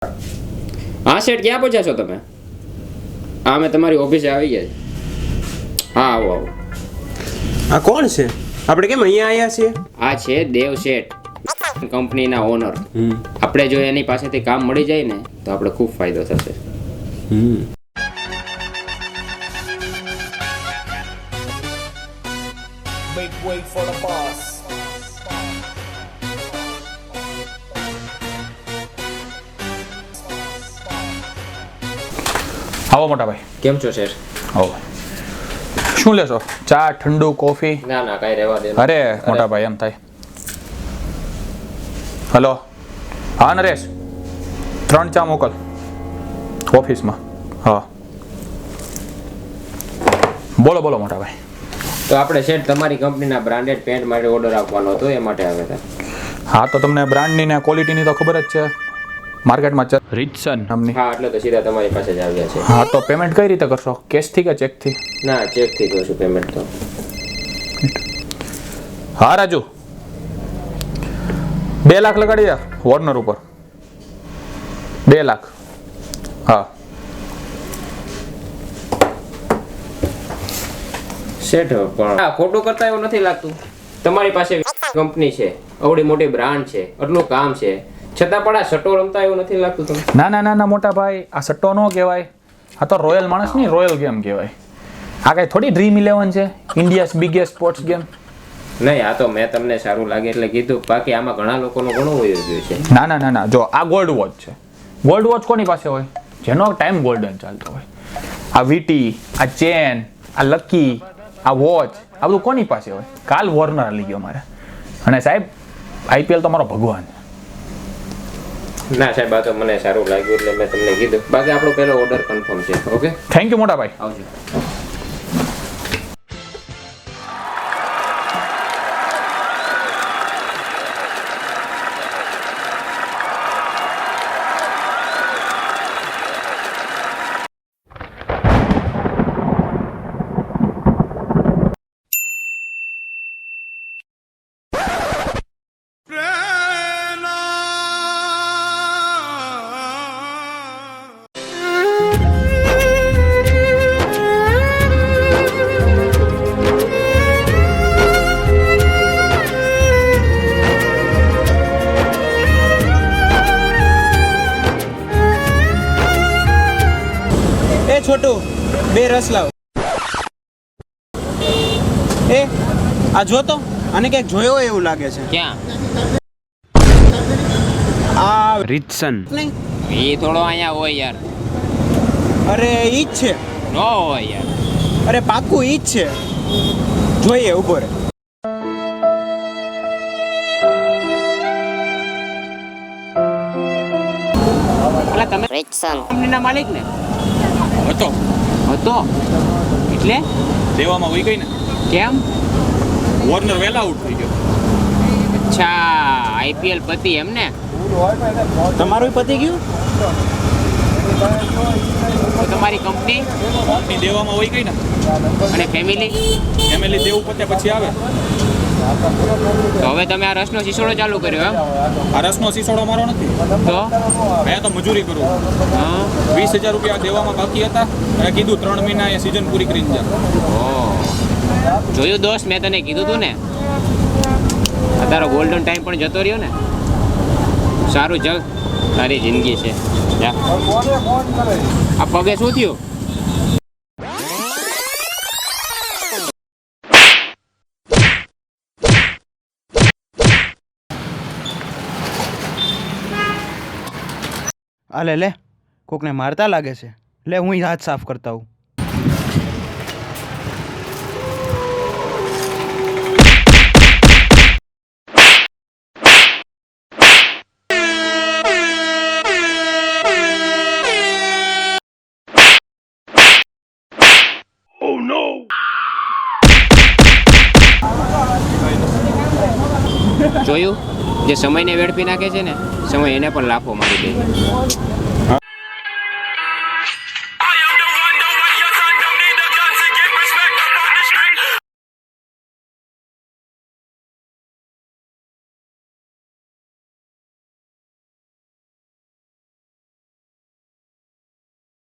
હા શેઠ, ક્યાં પહોંચ્યા છો તમે? હા, મેં તમારી ઓફિસે આવી ગયા. હા, આવો આવો. આ કોણ છે? આપણે કેમ અહીંયા આવ્યા છીએ? આ છે દેવ શેઠ, કંપનીના ઓનર. આપણે જો એની પાસેથી કામ મળી જાય ને તો આપણે ખૂબ ફાયદો થશે. Make way for the boss. આવો મોટા ભાઈ. કેમ છો શેઠ? આવો. શું લેશો? ચા, ઠંડુ, કોફી? ના ના, કાંઈ રહેવા દે. અરે મોટા ભાઈ, એમ થાય. હલો, હા નરેશ, 3 ચા મોકલ ઓફિસમાં. હા, બોલો બોલો મોટા ભાઈ. તો આપણે શેઠ તમારી કંપનીના બ્રાન્ડેડ પેન્ટ માટે ઓર્ડર આપવાનો હતો, એ માટે આવ્યા હતા. હા, તો તમને બ્રાન્ડની ને ક્વોલિટીની તો ખબર જ છે, માર્કેટમાં છે રિચસન નામની. હા, એટલે તો સીધા તમારી પાસે જ આવ્યા છે. હા, તો પેમેન્ટ કઈ રીતે કરશો? કેશથી કે ચેકથી? ના, ચેકથી કરશું પેમેન્ટ તો. હા રાજુ, 2 લાખ લગાડી યાર વોર્નર ઉપર. 2 લાખ. હા શેઠ, પણ ખોટું કરતા એવું નથી લાગતું. તમારી પાસે કંપની છે, આવડી મોટી બ્રાન્ડ છે, આટલું કામ છે, છતાં પણ આ સટ્ટો રમતા એવું નથી લાગતું તમને? ના ના ના ના મોટા ભાઈ, આ સટ્ટો ન કહેવાય. આ તો રોયલ માણસ ની રોયલ ગેમ કહેવાય. આ કઈ થોડી ડ્રીમ 11 છે, ઇન્ડિયાઝ બિગેસ્ટ સ્પોર્ટ્સ ગેમ. નહીં, આ તો મેં તમને સારું લાગે એટલે કીધું. બાકી આમાં ઘણા લોકોનો ઘણું વયો ગયું છે. ના ના ના ના, જો આ ગોલ્ડ વોચ છે. ગોલ્ડ વોચ કોની પાસે હોય? જેનો ટાઈમ ગોલ્ડન ચાલતો હોય. આ વીટી, આ ચેન, આ લકી, આ વોચ, આ બધું કોની પાસે હોય? કાલ વોર્નર લઈ ગયો મારે. અને સાહેબ, આઈપીએલ તો મારો ભગવાન છે. ના સાહેબ, આ તો મને સારું લાગ્યું એટલે મેં તમને કીધું. બાકી આપણો પહેલો ઓર્ડર કન્ફર્મ છે. ઓકે, થેન્ક યુ મોટા ભાઈ. આવજો. એ છોટું, 2 રસ લાવ. આ જો તો, આને ક્યાંક જોયો હોય એવું લાગે છે. ક્યાં? આ રિચસન નહીં? એ થોડો અહીંયા હોય યાર. અરે ઈ જ છે. નો હોય યાર. અરે પાક્કું ઈ જ છે. જોઈએ, ઉભો રહે. એટલે તમે રિચસન કંપનીના માલિક ને? હતો હતો એટલે દેવામાં વહી ગઈ ને. કેમ? વોર્નર વેલા આઉટ થઈ ગયો. અચ્છા, આઈપીએલ પતી એમ ને? તમારું પતી ગયું? તો તમારી કંપની દેવામાં વહી ગઈ ને. અને ફેમિલી દેવું પતે પછી આવે. તો હવે તમે આ રસનો શીશોડો ચાલુ કર્યો એમ? આ રસનો સીસોડો મારો નથી. તો મેં તો મજૂરી કરું. હા. 20,000 રૂપિયા દેવામાં બાકી હતા. અને કીધું 3 મહિના એ સિઝન પૂરી કરીને જા. ઓહ, જોયું દોસ્ત, મેં તને કીધું તું ને. આ તારો ગોલ્ડન ટાઈમ પણ જતો રહ્યો ને. સારું, ચાલ, તારી જિંદગી છે. જા. આ પગે શું થયું? આ લે, કોકને મારતા લાગે છે. લે, હું હાથ સાફ કરતા હું. જોયું, જે સમયને વેડફી નાખે છે ને, સમય એને પણ લાફો મારી દે છે.